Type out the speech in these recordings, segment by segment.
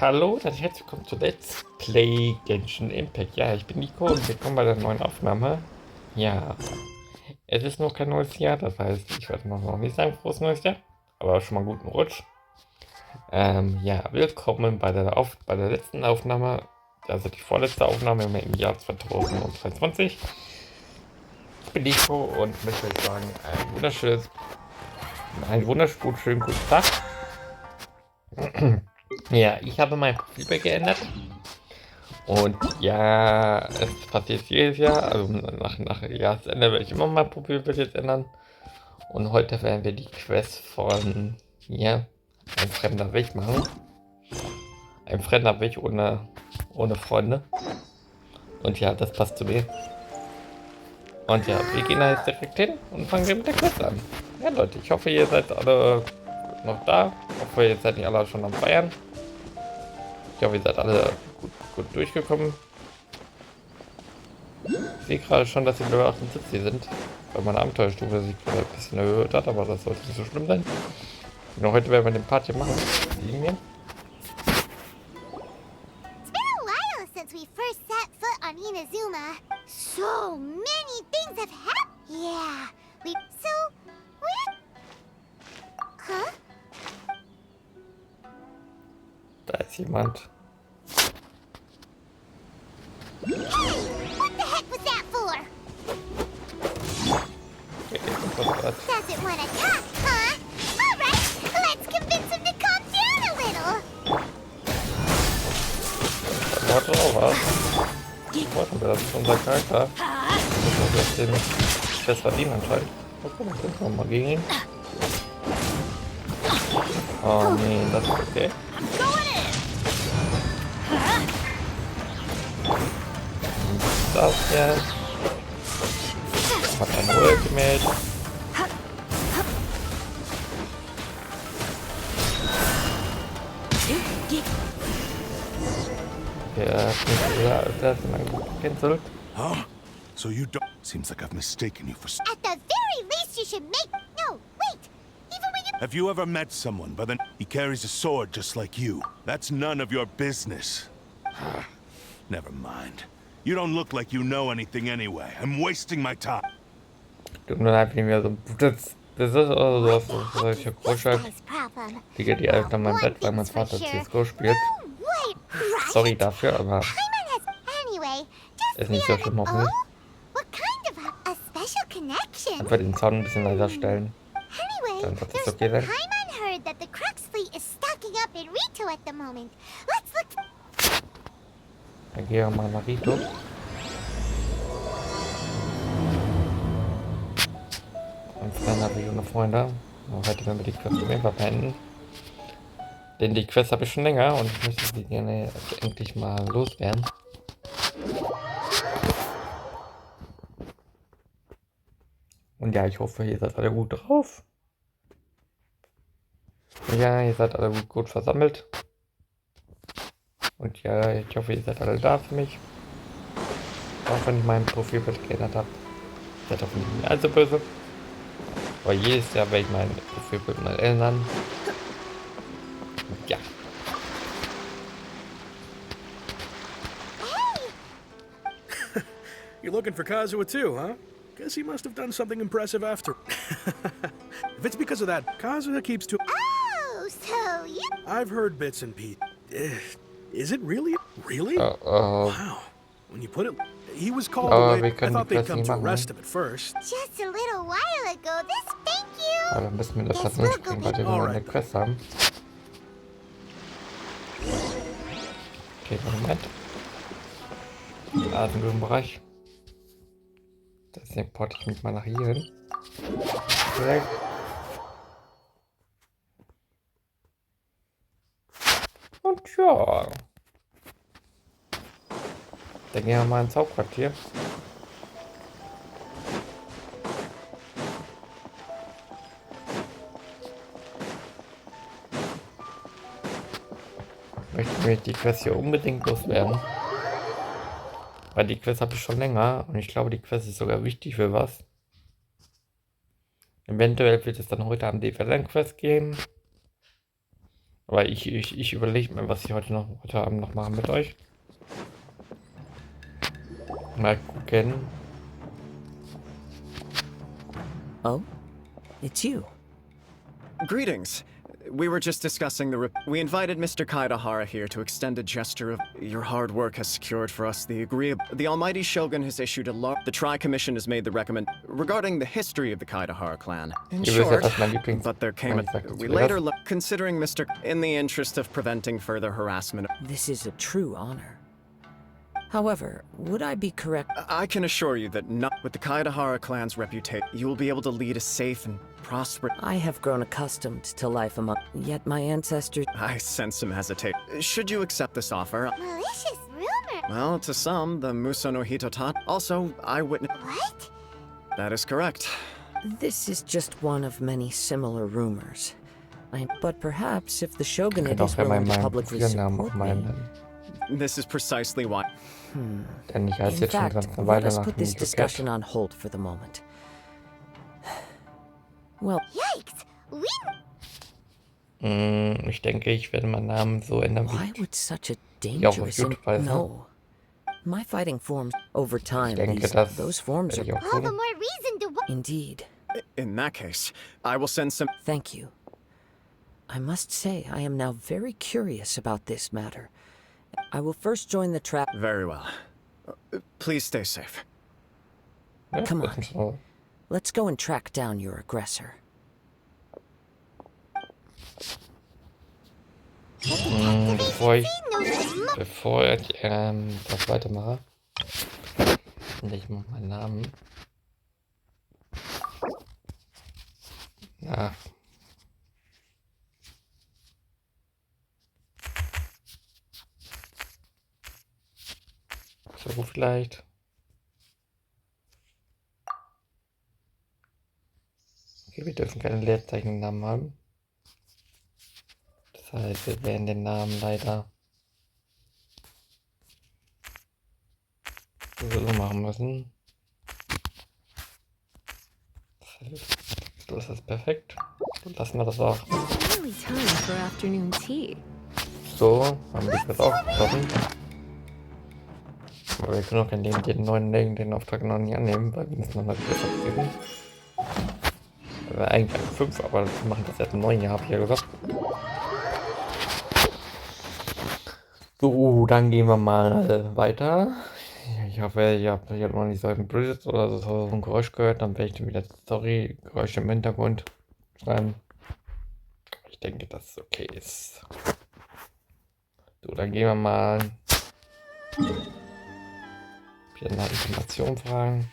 Hallo und herzlich willkommen zu Let's Play Genshin Impact. Ja, ich bin Nico und willkommen bei der neuen Aufnahme. Ja, es ist noch kein neues Jahr, das heißt, ich werde noch nicht sagen, frohes neues Jahr, aber schon mal guten Rutsch. Ja, willkommen bei der letzten Aufnahme, also die vorletzte Aufnahme im Jahr 2023. Ich bin Nico und möchte euch sagen, einen wunderschönen guten Tag. Ja, ich habe mein Profilbild geändert. Und ja, es passiert jedes Jahr, also nach Jahresende werde ich immer mein Profilbild jetzt ändern. Und heute werden wir die Quest von, ja, ein fremder Weg machen. Ein fremder Weg ohne Freunde. Und ja, das passt zu mir. Und ja, wir gehen da jetzt direkt hin und fangen mit der Quest an. Ja Leute, ich hoffe ihr seid alle noch da. Ich hoffe ihr seid nicht alle schon am Feiern. Ich hoffe ihr seid alle gut durchgekommen. Ich sehe gerade schon, dass die Level 78 sind, weil meine Abenteuerstufe sich gerade ein bisschen erhöht hat, aber das sollte nicht so schlimm sein. Genau, heute werden wir den Part hier machen. Liegen wir. It's been a while since we first set foot on Inazuma. So many things have happened. Yeah, where? Huh? Da ist jemand. Hey, what the heck was that for? Okay, das Doesn't want to talk, huh? All right, let's convince him to calm down a little. war drauf, was? Wollten wir, das ist unser Charakter. Das ist den Quest verdienen anscheinend. Okay, dann kämpfen wir mal gegen ihn. Oh nee, das ist okay. Das jetzt. Hat ein Ultimate. Der hat ihn gecancelt. Huh? So you don't... Seems like I've mistaken you for... At the very least, you should make... No, wait. Even when you... Have you ever met someone by the... He carries a sword just like you. That's none of your business. Never mind. You don't look like you know anything anyway. I'm wasting my time. Tut mir leid, wenn wir so das ist oder so solche Großstadt. Liege die einfach in meinem Bett, weil mein Vater CSGO spielt. Sorry dafür, aber ist nicht so schlimm hoffentlich. Einfach den Sound ein bisschen leiser stellen. Dann wird es okay sein. Dann gehen wir mal nach Rito. Und dann habe ich ohne Freunde. Und heute werden wir die Quest auf jeden Fall beenden. Denn die Quest habe ich schon länger und ich möchte sie gerne endlich mal loswerden. Und ja, ich hoffe, ihr seid alle gut drauf. Ja, ihr seid alle gut versammelt. Und ja, ich hoffe, ihr seid alle da für mich. Auch wenn ich mein Profilbild geändert habe. Ihr seid hoffentlich nicht allzu böse. Aber jedes Jahr werde ich mein Profilbild mal ändern. Ja. You're looking for Kazuha too, huh? Guess he must have done something impressive after. If it's because of that, Kazuha keeps to... Oh, so you... I've heard bits and pieces. Is it really? Really? Wow. When you put it... He was called Aber away. wir I können thought die they'd Quest come nicht to machen. arrest him at first. Just a little while ago, this... Thank you! Aber dann müssen wir das nicht kriegen, weil wir nur eine Quest haben. Okay, Moment. Atembereich. Deswegen porte ich mich mal nach hier hin. Direkt. Und ja. Dann gehen wir mal ins Hauptquartier. Ich möchte nämlich die Quest hier unbedingt loswerden. Weil die Quest habe ich schon länger und ich glaube, die Quest ist sogar wichtig für was. Eventuell wird es dann heute Abend die Verlängerungsquest geben. Aber ich überlege mir, was ich heute Abend noch machen mit euch. Mal gucken. Oh? It's you. Greetings. We were just discussing we invited Mr. Kaidahara here to extend a gesture of your hard work has secured for us the agreeable. The Almighty Shogun has issued a law. The Tri-Commission has made the regarding the history of the Kaidahara clan. In Ihr wisst ja, short, dass mein Lieblings... but there came we zuerst. later considering Mr. in the interest of preventing further harassment. This is a true honor. However, would I be correct? I can assure you that not with the Kaidahara clan's reputation, you will be able to lead a safe and prosperous. I have grown accustomed to life among... Yet my ancestors... I sense some hesitation. Should you accept this offer? Malicious rumor. Well, to some, the Muso no Hitotat. Also, eyewitness. What? That is correct. This is just one of many similar rumors. But perhaps if the shogunate Doch, is wenn willing man to meinen publicly Profilnamen support auf me... meinen... This is precisely why. Denn ich heiße In jetzt schon fact, ganz eine let Weile us nach put this Nico discussion Cat. on hold for the moment. Well, Yikes. We Ich denke, ich werde meinen Namen so ändern, why wie would such a ich auch auf dangerous... YouTube weiß. No. My fighting forms over time. Ich denke, Those das forms werde ich are... auch all the tun. more reason to Indeed. In that case, I will send some. Thank you. I must say, I am now very curious about this matter. I will first join the trap. Very well. Please stay safe. Ja, Come das on. ist so. Let's go and track down your aggressor. Bevor ich das weitermache, und ich mache meinen Namen. Ja. So vielleicht. Okay, wir dürfen keine Leerzeichen im Namen haben. Das heißt, wir werden den Namen leider so machen müssen. So ist das perfekt. Dann lassen wir das auch. Really time for afternoon tea. So, haben wir das auch getroffen. Aber wir können auch den neuen den Auftrag noch nicht annehmen, weil wir müssen noch mal wieder vergeben. Eigentlich 5, aber wir machen das seit 9 Jahren, habe ich ja gesagt. So, dann gehen wir mal weiter. Ich hoffe, ihr habt noch nicht so ein Bridges oder so ein Geräusch gehört, dann werde ich wieder Story-Geräusche im Hintergrund schreiben. Ich denke, dass es okay ist. So, dann gehen wir mal wieder nach Informationen fragen.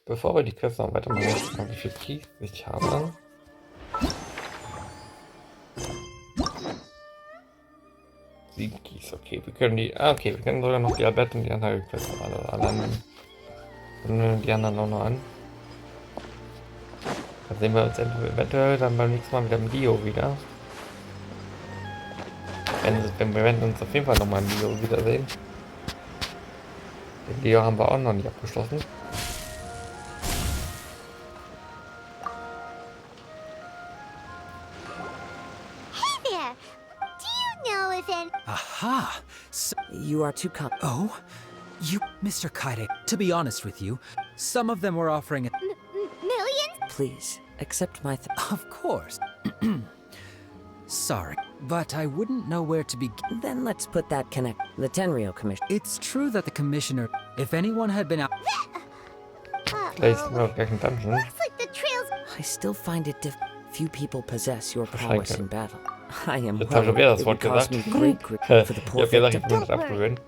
Bevor wir die Quest noch weitermachen, wie viel Keys ich habe. Sieben Keys, okay, wir können die. Okay, wir können sogar noch die Albert und die andere Quest alle annehmen. Dann nehmen wir die anderen auch noch an. Dann sehen wir uns eventuell dann beim nächsten Mal wieder im Dio wieder. Wir werden uns auf jeden Fall nochmal im Dio wiedersehen. Den Dio haben wir auch noch nicht abgeschlossen. Aha! So, You are too kind. oh? You, Mr. Kaide, to be honest with you, some of them were offering it. millions? Please, accept my Of course. Sorry, but I wouldn't know where to begin. Then let's put that connect. The Tenryo Commission. It's true that the commissioner, if anyone had been out. Vielleicht sind wir auf gleichen Dungeon. Looks like the trails. I still find it few people possess your prowess in battle. I am Jetzt habe ich wieder das it Wort would cause gesagt. me great grief for the Ich poor habe gesagt, ich victim. bin das abgewöhnen.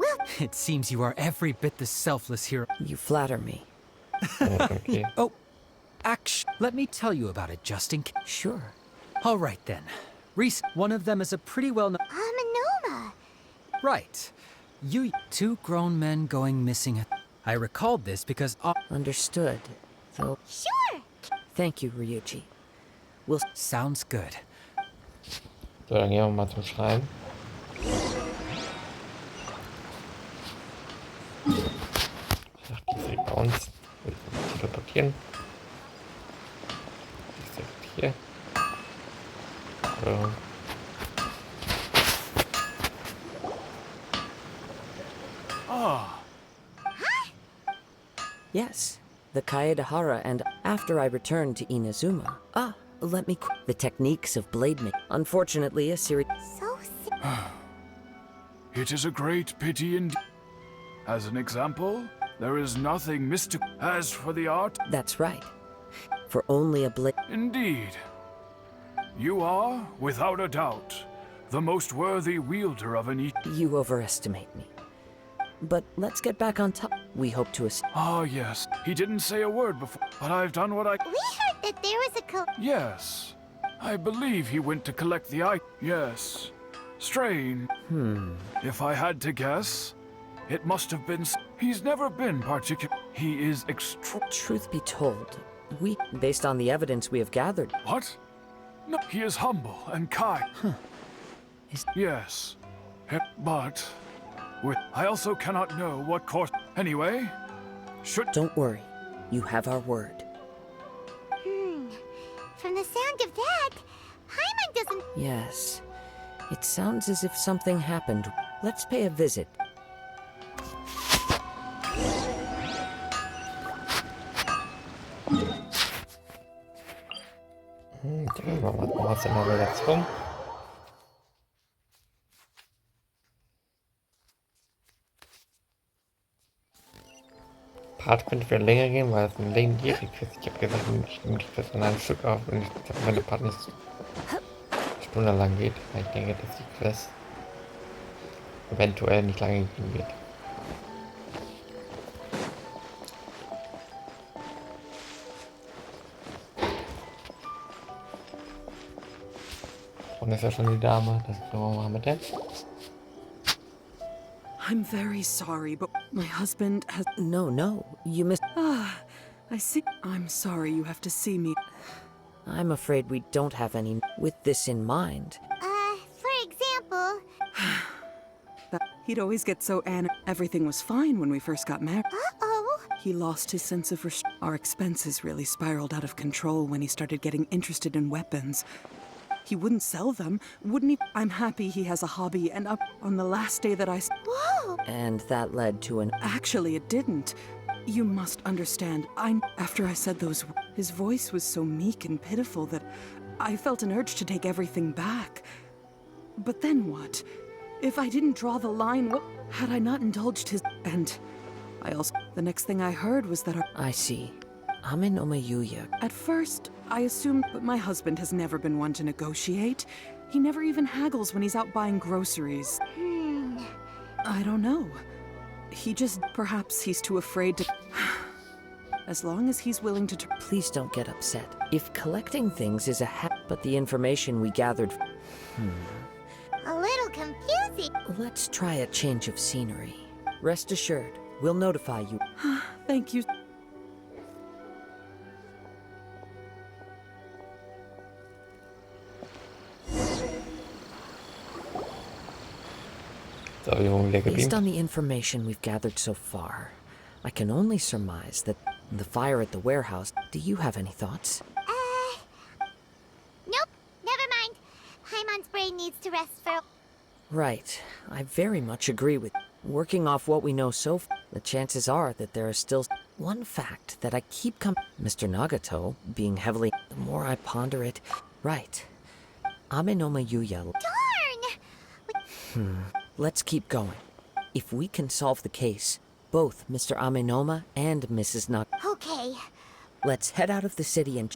It seems you are every bit the selfless hero. You flatter me. Okay. Oh, let me tell you about it, just in case. Sure. All right then. One of them is a pretty well-known. Amanoma. Right. You, two grown men going missing. I recalled this because. Understood. Though, Sure. thank you, Ryuji. Sounds good. So, dann gehen wir mal zum Schrein. fotografieren. Das ist hier. So. Yes, the Kaedahara, and after I returned to Inazuma. Let me the techniques of blade making. Unfortunately, a series. So It is a great pity indeed. As an example, there is nothing mystical. As for the art, That's right. For only a blade. indeed. You are, without a doubt, the most worthy wielder of an You overestimate me. But let's get back on top. We hope to Ah, yes. He didn't say a word before, but I've done what I... we heard that there was a Yes. I believe he went to collect the eye. Yes. Strange. If I had to guess, it must have been... He's never been particular... He is Truth be told, based on the evidence we have gathered. What? No, he is humble and kind. Is- Yes. But... I also cannot know what course... Anyway, Don't worry. You have our word. From the sound of that, Paimon doesn't. Yes. It sounds as if something happened. Let's pay a visit. Was in der Relation? Part könnte für länger gehen, weil es ein legendäre Quest. Ich habe gesagt, ich nehme die Quest an einem Stück auf und meine Part nicht stundenlang geht. Weil ich denke, dass die Quest eventuell nicht lange gehen wird. Und das ist ja schon die Dame. Das können wir mal mit der. I'm very sorry, but my husband has... No. You missed. I see. I'm sorry you have to see me. I'm afraid we don't have any with this in mind. For example. He'd always get so Everything was fine when we first got married. Uh-oh. He lost his sense of Our expenses really spiraled out of control when he started getting interested in weapons. He wouldn't sell them, wouldn't he? I'm happy he has a hobby, and up on the last day that Whoa. And that led to an. Actually, it didn't. You must understand, after I said those his voice was so meek and pitiful that I felt an urge to take everything back. But then what? If I didn't draw the line, what had I not indulged his... And I also... The next thing I heard was that I see. Ame no Mayuya. At first, I assumed, but my husband has never been one to negotiate. He never even haggles when he's out buying groceries. I don't know. He just... Perhaps he's too afraid to... As long as he's willing to... Please don't get upset. If collecting things is a but the information we gathered... A little confusing. Let's try a change of scenery. Rest assured, we'll notify you. Thank you. Based on the information we've gathered so far, I can only surmise that the fire at the warehouse... Do you have any thoughts? Nope. Never mind. Paimon's brain needs to rest for... Right. I very much agree with... Working off what we know so far, the chances are that there is still... One fact that I keep Mr. Nagato, being heavily... The more I ponder it... Right. Ame no Mayuya... Darn! Let's keep going. If we can solve the case, both Mr. Amenoma and Mrs. Nag... Okay. Let's head out of the city and...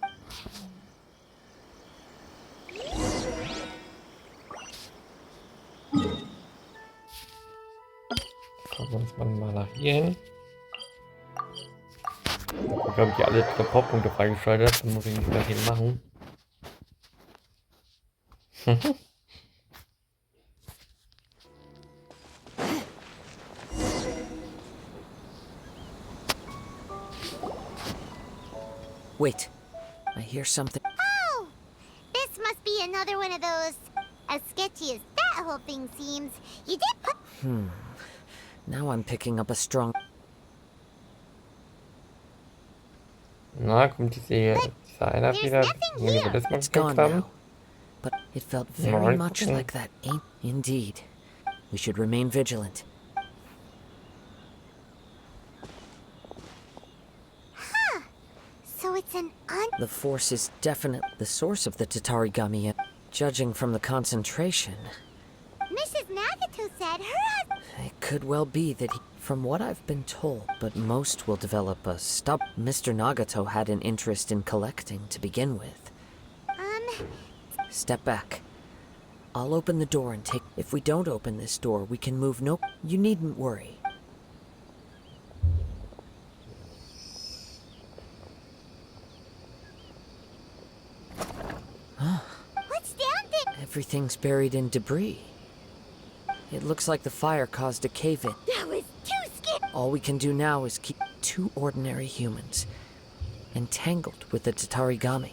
Schauen wir uns mal nach hier hin. Ich habe hier alle Transportpunkte freigeschaltet, dann muss ich nicht mehr viel machen. Wait, I hear something. Oh! This must be another one of those... As sketchy as that whole thing seems, you did put... Now I'm picking up a strong... Na, kommt dieser einer wieder, den wir das mal It's gekämpft gone haben. now. But it felt very much like that ain't indeed. We should remain vigilant. So it's an The force is definitely the source of the Tatarigami, and judging from the concentration, Mrs. Nagato said her it could well be that from what I've been told, but most will develop a stub. Mr. Nagato had an interest in collecting to begin with. Step back. I'll open the door and take. If we don't open this door, we can move. No, you needn't worry. What's down there? Everything's buried in debris. It looks like the fire caused a cave-in. That was too scary. All we can do now is keep two ordinary humans entangled with the Tatarigami.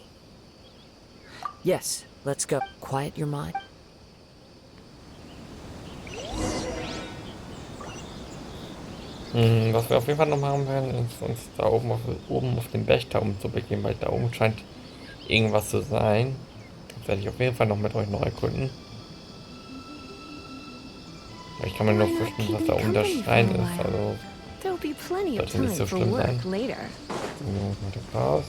Yes, let's go. Quiet your mind. Was wir auf jeden Fall noch machen werden, ist uns da oben auf den Wächter umzubegeben, weil da oben scheint irgendwas zu sein. Das werde ich auf jeden Fall noch mit euch noch erkunden. Ich kann mir nur vorstellen, was da oben der Stein ist, also There'll be plenty of sollte nicht so time for schlimm work sein. later. So, mal das raus.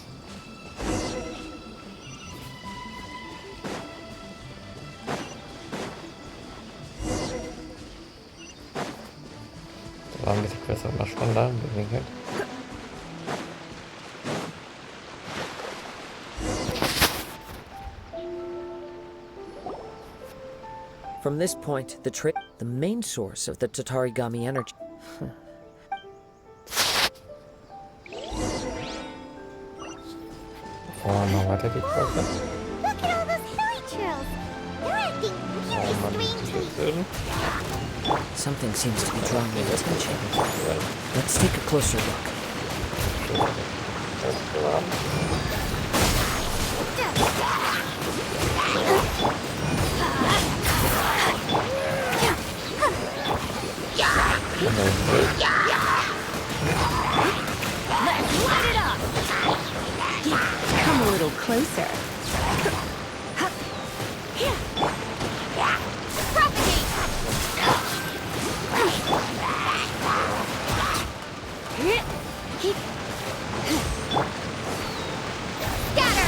Da war ein bisschen besser, immer spannender, deswegen halt. From this point, the main source of the Tatarigami energy. Mal weiter die Kurve. Look at all those hilly trails. They're acting really strangely. Something seems to be drawing my attention. Let's take a closer look. Let's light it up! Come a little closer. Scatter!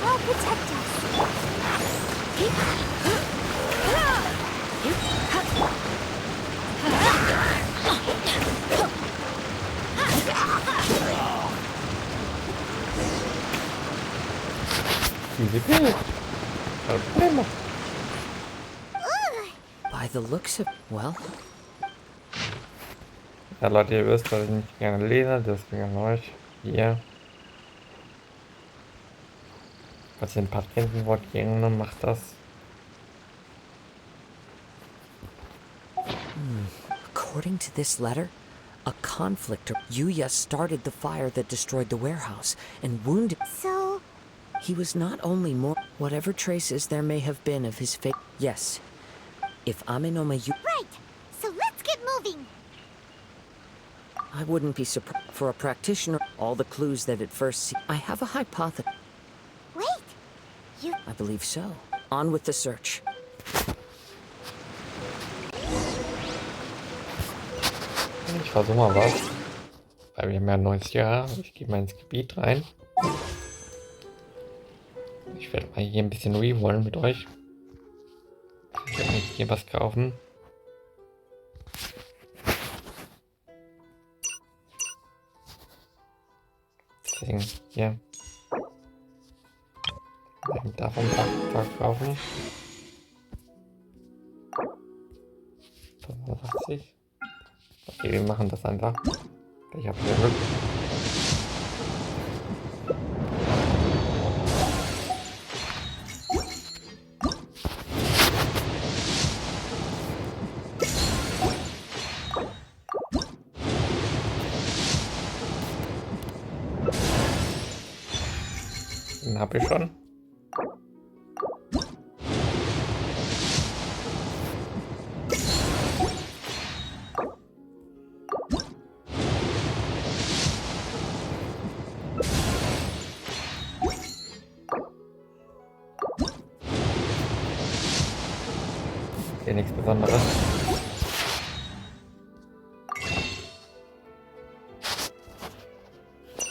I'll protect By the looks of, well, Ja Leute, ihr wisst, dass ich nicht gerne lese, deswegen an euch hier. Falls ihr ein paar kennen wollt, gerne macht das. according to this letter, a conflict or Yuya started the fire that destroyed the warehouse and wounded. So, He was not only more whatever traces there may have been of his fate. Yes, if Amenoma Yu, right. So let's get moving. I wouldn't be surprised for a practitioner. All the clues that at first see. I have a hypothesis. Wait. You. I believe so. On with the search. Ich versuche mal was. Weil wir haben ja ein neues Jahr. Ich gehe mal ins Gebiet rein. Ich werde mal hier ein bisschen rerollen mit euch. Ich werde mir hier was kaufen. Deswegen hier. Davon kaufen. 85. Okay, wir machen das einfach. Ich habe Glück. Den habe ich schon. Hier nichts Besonderes.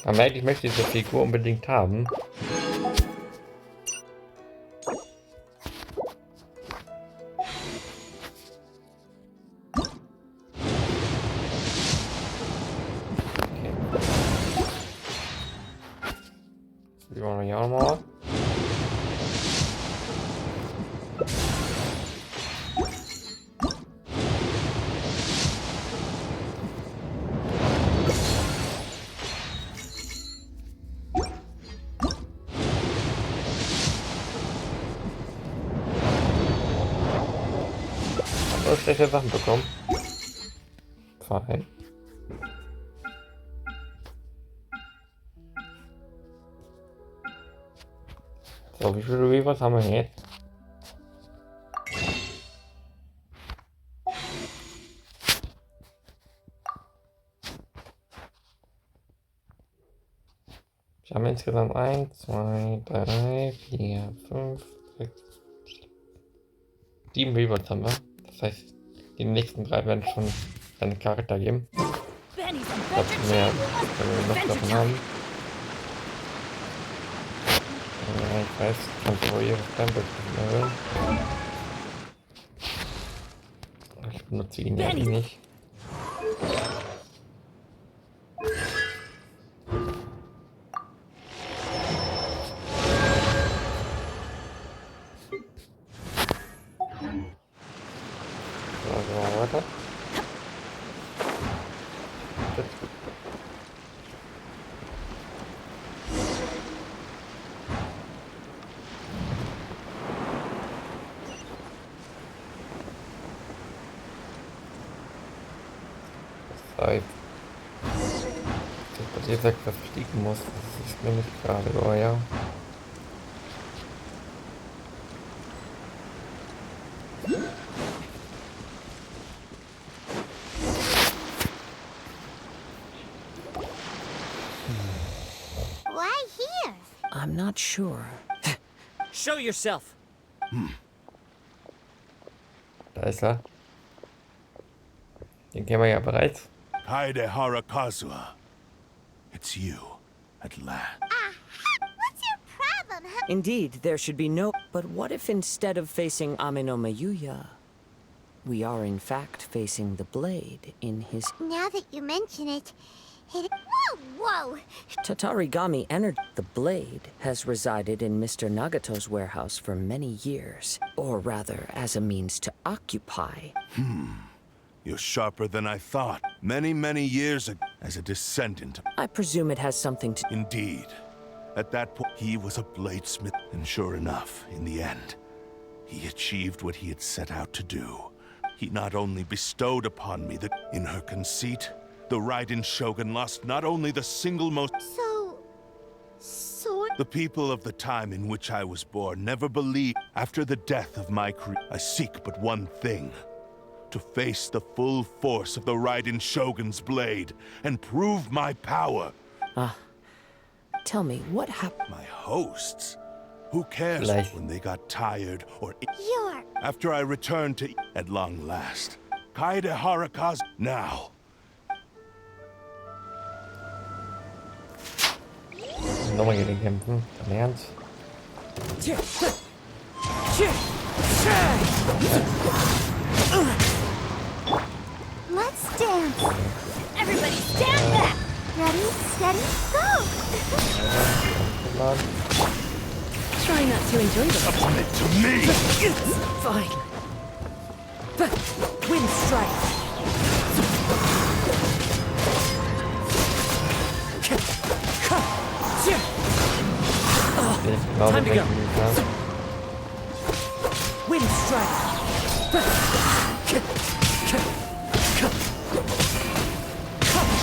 Man merkt, ich möchte diese Figur unbedingt haben. Wir wollen hier auch mal. Nur schlechte Sachen bekommen. Fein. So, wie viele Reavers haben wir jetzt? Wir haben insgesamt 1, 2, 3, 4, 5, 6, 7 Reavers haben wir. Das heißt, die nächsten 3 werden schon einen Charakter geben. Das mehr, wenn wir noch davon haben. Ja, ich weiß, kannst du ihre Fremde erhöhen. Ich benutze ihn ja nicht. So, weiter. Zeit. Dass ich jetzt was fliegen muss, das ist nämlich gerade, oh ja. Why here? I'm not sure. Show yourself. Da ist er. Den kennen wir ja bereits. Kazuha, kazuha. It's you, at last. What's your problem, huh? Indeed, there should be no... But what if instead of facing Ame no Mayuya, we are in fact facing the blade in his... Now that you mention it, Whoa! Tatarigami entered. The blade has resided in Mr. Nagato's warehouse for many years. Or rather, as a means to occupy. You're sharper than I thought. Many, many years ago, as a descendant. I presume it has something to... Indeed. At that point, he was a bladesmith. And sure enough, in the end, he achieved what he had set out to do. He not only bestowed upon me the... In her conceit, the Raiden Shogun lost not only the single most... The people of the time in which I was born never believed. After the death of my I seek but one thing. To face the full force of the Raiden Shogun's blade and prove my power. Tell me, what happened? My hosts? Who cares when they got tired or... You're... After I returned to... At long last. Kaede Harakazu... Now. Nochmal gegen den kämpfen. Im Ernst? Let's dance. Everybody stand back. Ready, steady, go. Come on. Try not to enjoy this. Submit to me! Fine. Wind strike. Time to go. Wind strike.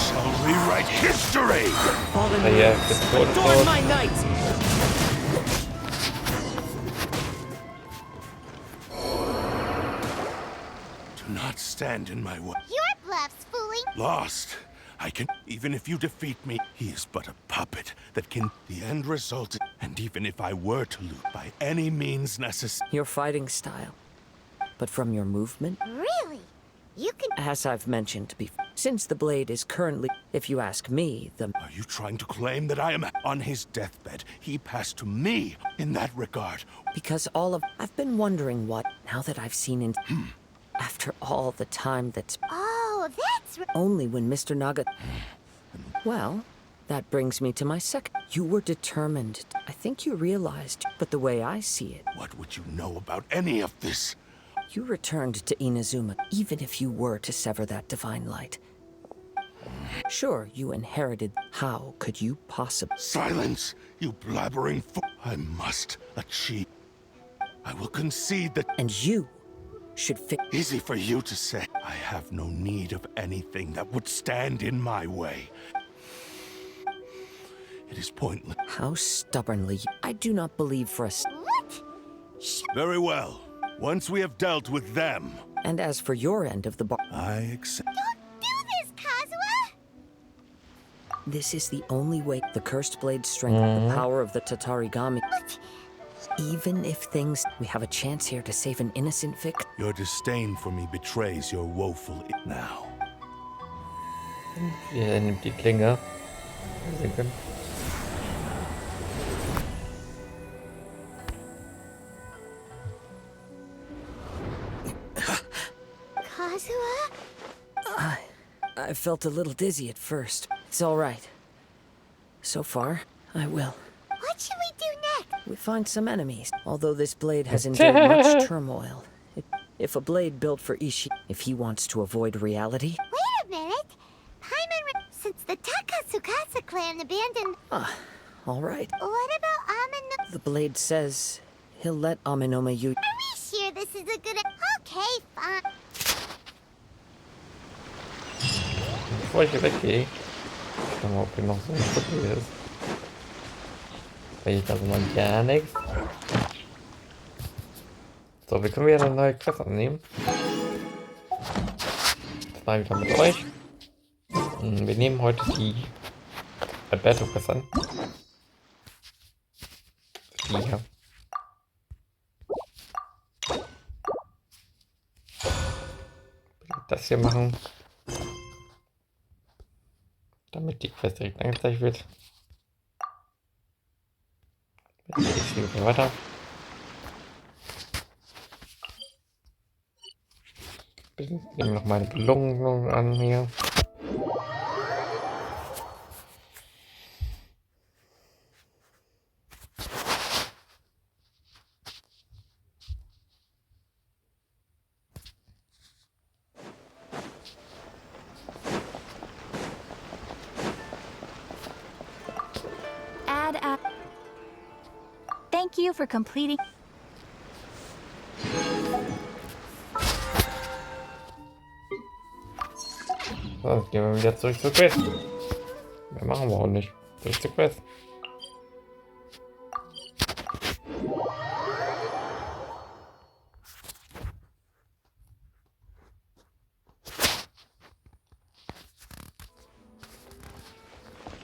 Shall rewrite history! Fallen Yeah, winds, it's good. adorn my night. Do not stand in my way. Your bluff's fooling. Lost. I can... Even if you defeat me, he is but a puppet that can... The end result... And even if I were to lose by any means necessary... Your fighting style. but from your movement, Really? You can. as I've mentioned before, since the blade is currently, if you ask me, the... Are you trying to claim that I am on his deathbed? He passed to me in that regard. Because all of... I've been wondering what, now that I've seen in... After all the time that's... Oh, that's. Only when Mr. Naga... Well, that brings me to my second. You were determined. I think you realized, but the way I see it... What would you know about any of this? You returned to Inazuma, even if you were to sever that divine light. Sure, you inherited. How could you possibly... Silence, you blabbering fool. I must achieve. I will concede that... And you should fix... Easy for you to say. I have no need of anything that would stand in my way. It is pointless. How stubbornly you... I do not believe for a... What? Very well. Once we have dealt with them, And as for your end of the bar... I accept. Don't do this, Kazuha! This is the only way the cursed blade strength, the power of the Tatarigami. Even if things... We have a chance here to save an innocent victim. Your disdain for me betrays your woeful now. Er nimmt die Klinge. Sehen können. Kazuha? I felt a little dizzy at first. It's all right. So far, I will. What should we do next? We find some enemies. Although this blade has endured much turmoil. If a blade built for Ishii, if he wants to avoid reality... Wait a minute. Since the Takatsukasa clan abandoned... All right. What about Amino... The blade says he'll let Aminome Yu... Are we sure this is a good... Okay, fine. Bevor ich hier weggehe, schau mal, ob hier noch so ein Stück ist. Weil ich da so mal gar nichts. So, wir können wieder eine neue Quest annehmen. Das war wieder mit euch. Wir nehmen heute die Alberto Quest an. Die hier. Das hier machen. Damit die Quest direkt angezeigt wird. Jetzt gehe ich weiter. Ich nehme noch meine Belohnung an hier. Thank you for completing. So, jetzt gehen wir wieder zurück zur Quest. Mehr machen wir auch nicht. Zurück zur Quest.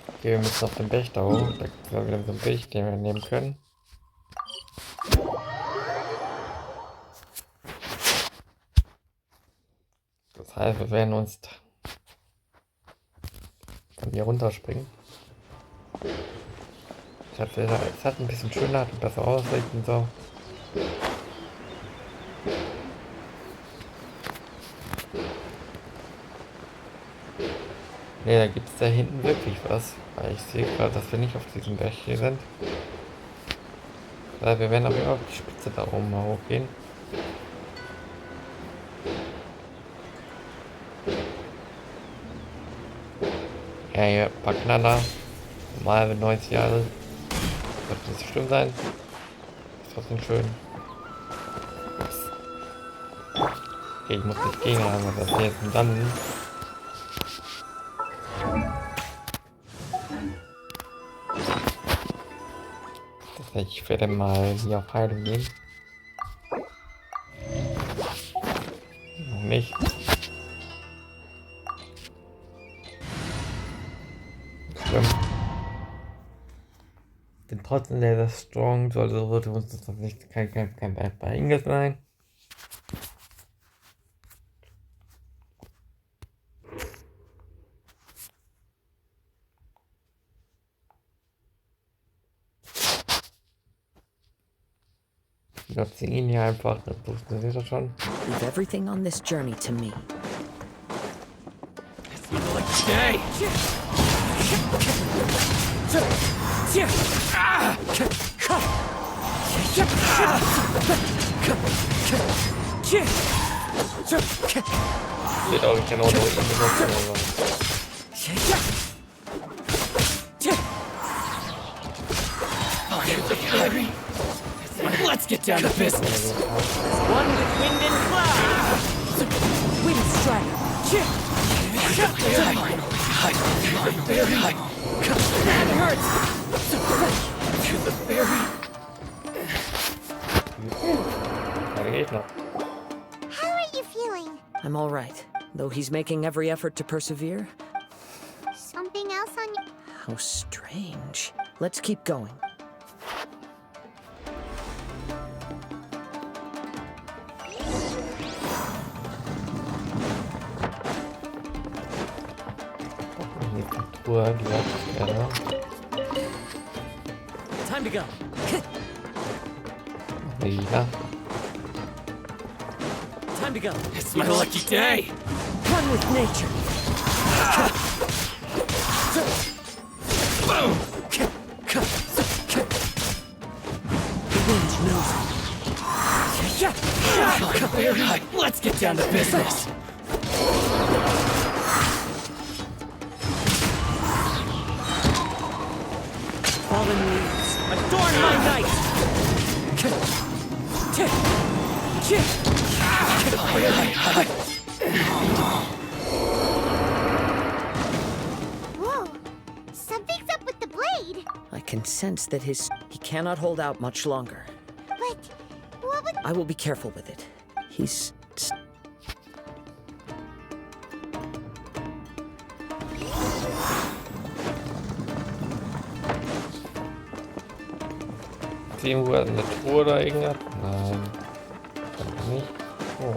Okay, wir müssen auf den Berg da hoch. Da gibt es ja wieder so einen Weg, den wir nehmen können. Das heißt, wir werden uns von hier runterspringen. Es hat ein bisschen schöner, hat besser Aussicht und so. Ne, da gibt es da hinten wirklich was. Weil ich sehe gerade, dass wir nicht auf diesem Berg hier sind. Also wir werden auch immer auf die Spitze da oben mal hochgehen. Ja, hier, ein paar Knaller. Normal mit 90 Jahre. Wird nicht so schlimm sein. Ist trotzdem schön. Ups. Okay, ich muss nicht gegen haben, was das jetzt und dann. Das heißt, ich werde mal hier auf Heilung gehen. Noch nicht. Denn trotzdem der Strong sollte uns das nicht kein Beihänge sein. nutzen ihn hier einfach. Das funktioniert das schon. Leave everything on this journey to me. Hey! Steht auch, ich kann auch noch ihn benutzen, aber... Let's get down to business. One with wind and cloud. Wind strike. That hurts. To the berry. Weiter geht's noch. How are you feeling? I'm all right, though he's making every effort to persevere. Something else on you? How strange. Let's keep going. Truhe, die hat ich gerne. Time to go. Ja. Time to go. It's my lucky day. One with nature. Boom. The wind knows me. Let's get down to business. Fallen leaves. Adorn my night. Whoa! Something's up with the blade! I can sense that he cannot hold out much longer. But what would... I will be careful with it. He's... Irgendwo eine Truhe oder irgendwas? Nein. Kann nicht. Oh.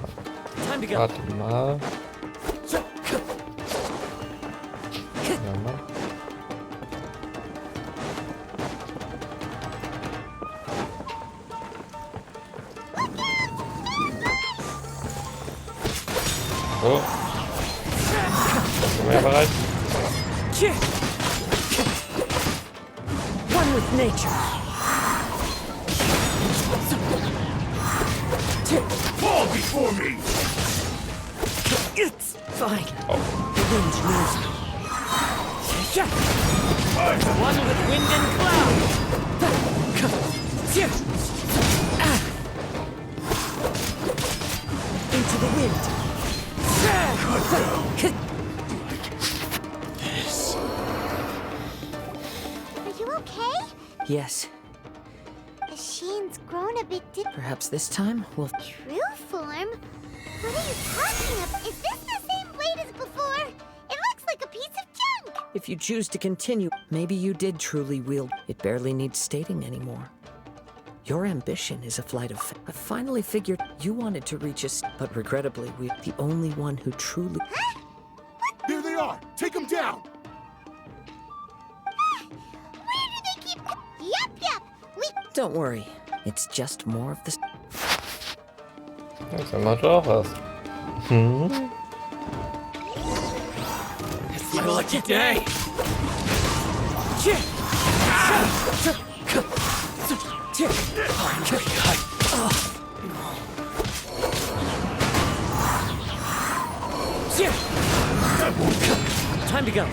Time to go. Warte mal. Ja, Mann. So. Sind wir bereit? One with nature. Fall before me! It's fine. Oh. The wind knows me. One with wind and cloud. Into the wind. This. Are you okay? Yes. The Sheen's grown a bit Perhaps this time we'll... True form? What are you talking about? Is this the same blade as before? It looks like a piece of junk! If you choose to continue, maybe you did truly wield. It barely needs stating anymore. Your ambition is a flight of... I finally figured you wanted to reach us, but regrettably, we're the only one who truly... Huh? There they are! Take them down! Where do they keep... Yup! We... Don't worry. It's just more of the... Jetzt haben wir doch was. Hm? It's my lucky day. Time to go.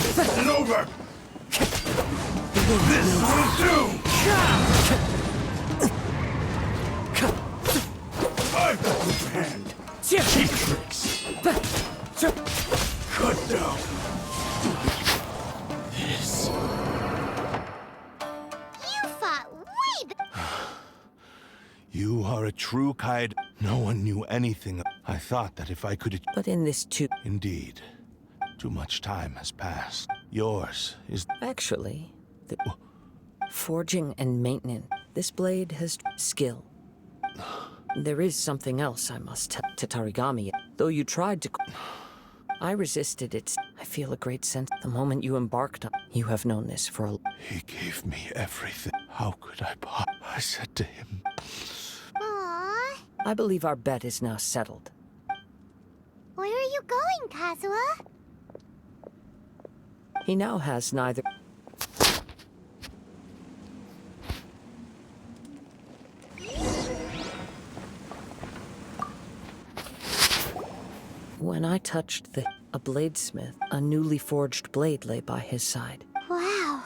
It's over! This will do! I've got the hand. Cheap tricks. Cut down. This. You fought way back. You are a true Kaid. No one knew anything. I thought that if I could... But in this too... Indeed. Too much time has passed. Yours is... Actually, the... Forging and maintenance. This blade has skill. There is something else I must tell to Tarigami. Though you tried to... I resisted it. I feel a great sense. The moment you embarked on... You have known this for a... He gave me everything. How could I said to him, Aww. I believe our bet is now settled. Where are you going, Kazuha? He now has neither. When I touched a bladesmith, a newly forged blade lay by his side. Wow.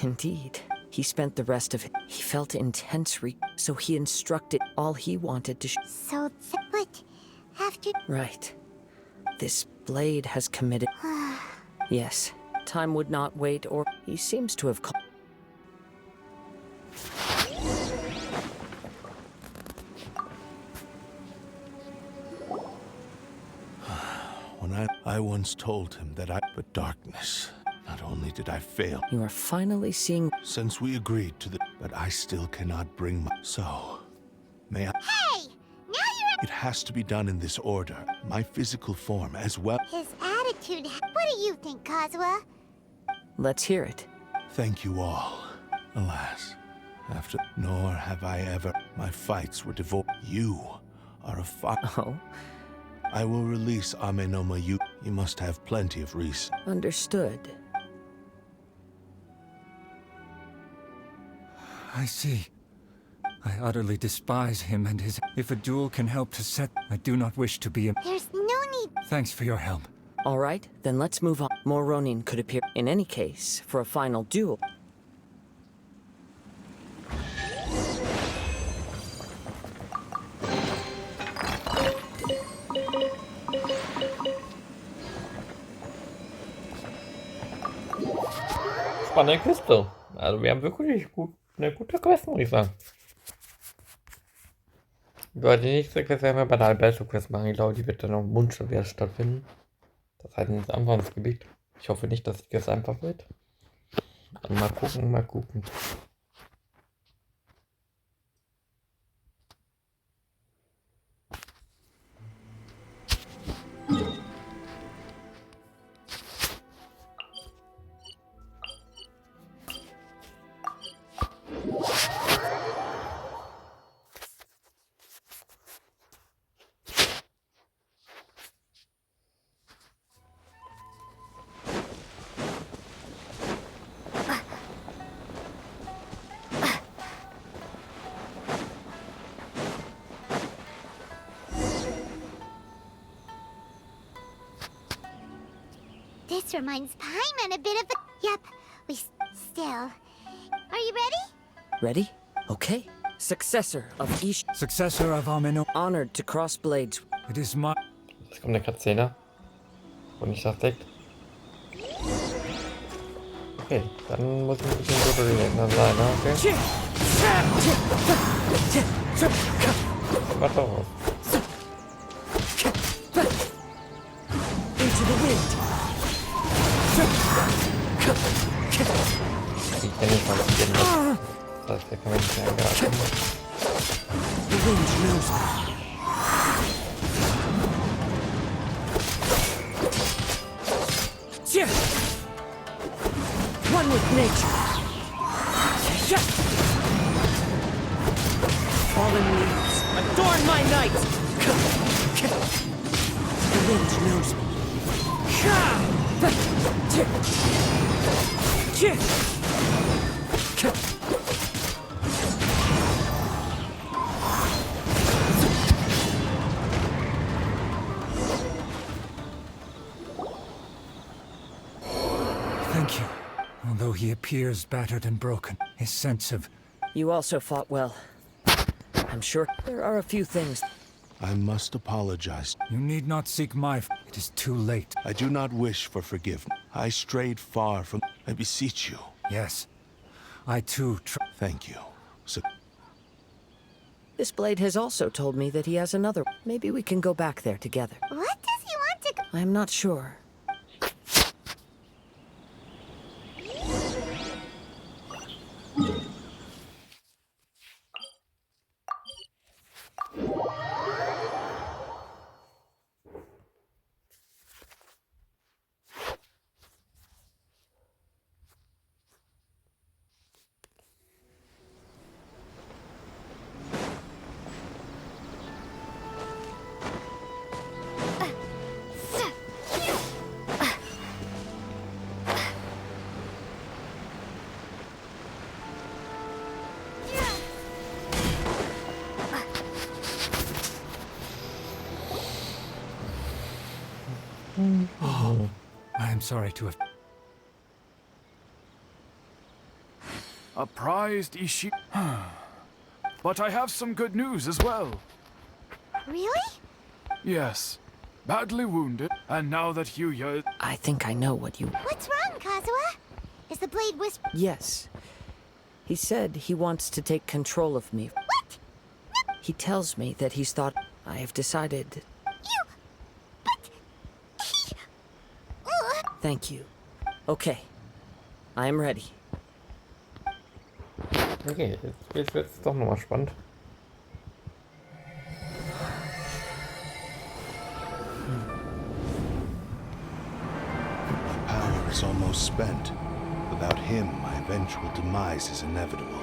Indeed. He spent the rest of it. He felt intense so he instructed all he wanted to But after... Right. This blade has committed... Yes. Time would not wait, or he seems to have... When I once told him that but darkness, not only did I fail... You are finally seeing... Since we agreed to but I still cannot bring So, may I... Hey! Now you're... It has to be done in this order. My physical form as well. His attitude... What do you think, Kazuha? Let's hear it. Thank you all. Alas, nor have I ever... My fights were devoted. You are a Oh? I will release Amenoma. You must have plenty of reason. Understood. I see. I utterly despise him and his... If a duel can help to set... I do not wish to be a... There's no need... Thanks for your help. All right, then let's move on. More Ronin could appear in any case for a final duel. Spannende Kiste. Also wir haben wirklich eine gute Quest, muss ich sagen. Über die nächste Quest werden wir bei der Alberto-Quest machen. Ich glaube, die wird dann auf dem Mundschutz stattfinden. Das heißt, ins Anfangsgebiet. Ich hoffe nicht, dass das einfach wird. Und mal gucken, mal gucken. This reminds Paimon a bit of the... Yep, we still... Are you ready? Ready? Okay. Successor of Ish. Successor of Ameno. Honored to cross blades. It is my... Jetzt kommt eine Cutscene. Und ich dachte, okay, dann muss ich ein bisschen so bewegen dann sein, ne? Okay. Kommt doch raus. Into the wind. Ich kenne nicht mal das Game. Das heißt, der kann mich nicht mehr angreifen. The wind knows me. One with nature. Fallen leaves, adorn my night. The wind knows me. Thank you. Although he appears battered and broken, his sense of... You also fought well. I'm sure there are a few things. I must apologize. You need not seek my... It is too late. I do not wish for forgiveness. I strayed far from... I beseech you. Yes. I too Thank you. So... This blade has also told me that he has another. Maybe we can go back there together. What does he want to... I am not sure. I am sorry to have... A prized Ishi. But I have some good news as well. Really? Yes. Badly wounded, and now that Hyuya... I think I know what you... What's wrong, Kazuha? Is the blade whisper? Yes. He said he wants to take control of me. What? He tells me that he's thought... I have decided... You... But... He... Thank you. Okay. I am ready. Okay, jetzt wird es doch nochmal spannend. My power is almost spent. Without him, my eventual demise is inevitable.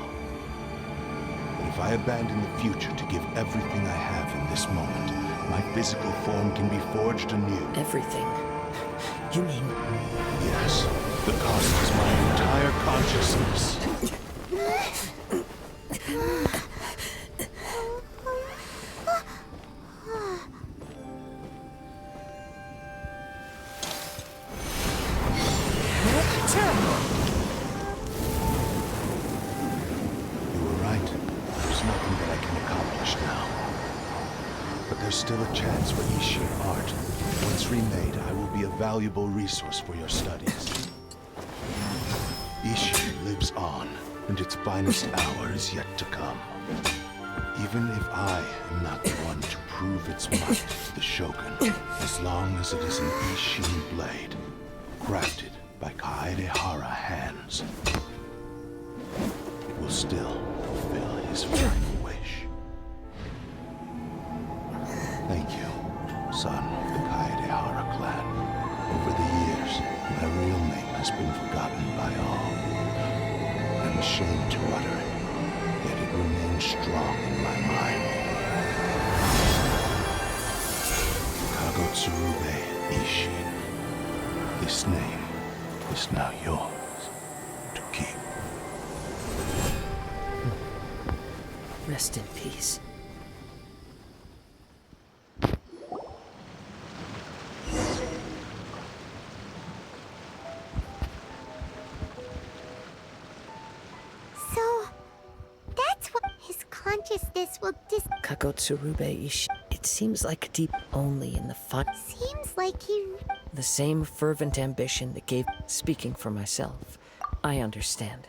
But if I abandon the future to give everything I have in this moment, my physical form can be forged anew. Everything? You mean... Yes, the cost is my entire consciousness. You were right. There's nothing that I can accomplish now. But there's still a chance for Ishin art. Once remade, I will be a valuable resource for your studies. Ishin lives on, and its finest hour is yet to come. Even if I am not the one to prove its might to the Shogun, as long as it is an Ishin blade, crafted by Kaedehara hands, it will still fulfill his final wish. Thank you, son of the Kaedehara clan. Over the years, my real name has been forgotten by all. I'm ashamed to utter it, yet it remains strong in my mind. Kagotsurube Ishin. This name is now yours to keep. Rest in peace. So... That's what his consciousness will Kagotsurube Ishi. It seems like deep only in the fun. Seems like he... The same fervent ambition that gave... Speaking for myself, I understand.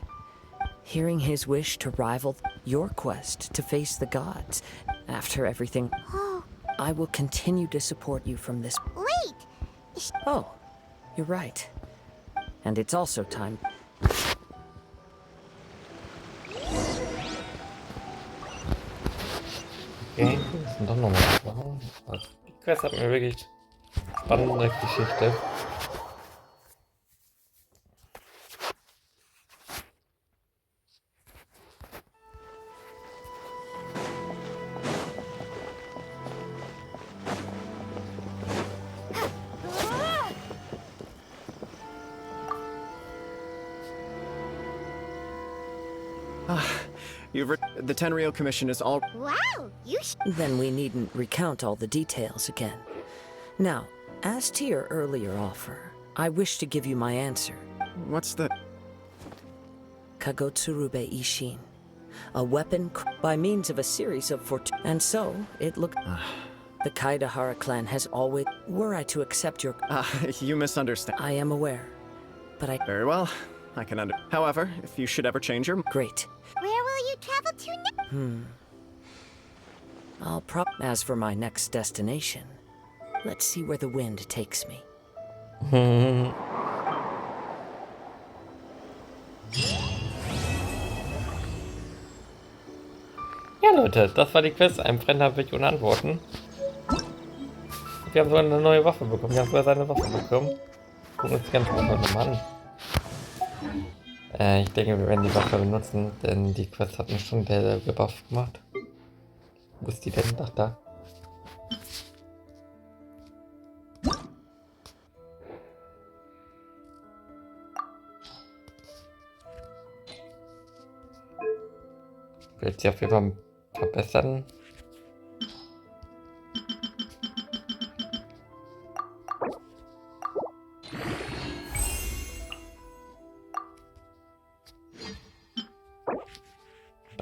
Hearing his wish to rival your quest to face the gods. After everything, Oh, I will continue to support you from this... wait! Oh, you're right. And it's also time... Okay, wir müssen doch nochmal was machen. Also, die Quest hat mir wirklich spannende Geschichte. The Tenryou Commission is all... Wow, you Then we needn't recount all the details again. Now, as to your earlier offer, I wish to give you my answer. What's the... Kagotsurube Ishin. A weapon by means of a series of And so, it looked... The Kaedehara clan has always... Were I to accept your... you misunderstand. I am aware. But I... Very well. I can However, if you should ever change your... Great. Where will you travel to now? I'll As for my next destination, let's see where the wind takes me. Ja Leute, das war die Quest. Ein Fremder Weg ohne Antworten. Wir haben sogar eine neue Waffe bekommen. Wir haben sogar seine Waffe bekommen. Gucken uns die ganze Waffe nochmal an. Ich denke, wir werden die Waffe benutzen, denn die Quest hat mich schon der Gebuff gemacht. Wo ist die denn? Ach, da. Ich werde sie auf jeden Fall verbessern.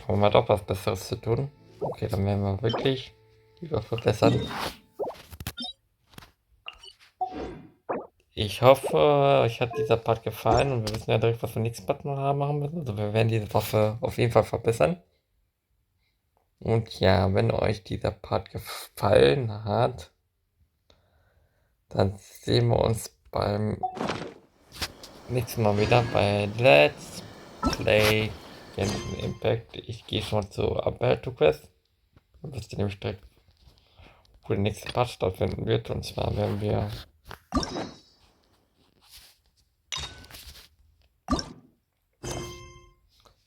haben wir doch was Besseres zu tun. Okay, dann werden wir wirklich lieber verbessern. Ich hoffe, euch hat dieser Part gefallen und wir wissen ja direkt, was wir nächsten Part noch machen müssen. Also wir werden diese Waffe auf jeden Fall verbessern. Und ja, wenn euch dieser Part gefallen hat, dann sehen wir uns beim nächsten Mal wieder bei Let's Play Genshin Impact. Ich gehe schon zur Abwelt Quest. Dann wisst ihr nämlich direkt, wo der nächste Part stattfinden wird. Und zwar werden wir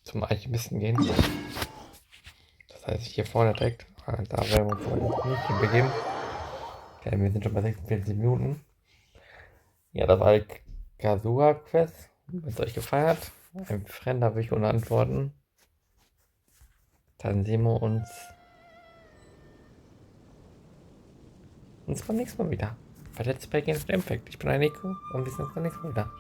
zum Alchemisten gehen. Das heißt, hier vorne direkt. Da werden wir uns heute nicht hinbegeben. Okay, wir sind schon bei 46 Minuten. Ja, das war die kazuha Quest. Wenn es euch gefallen hat, ein Fremder würde ich ohne antworten. Dann sehen wir uns beim nächsten Mal wieder. Bei Let's Play Genshin Impact. Ich bin ein Nico und wir sehen uns beim nächsten Mal wieder.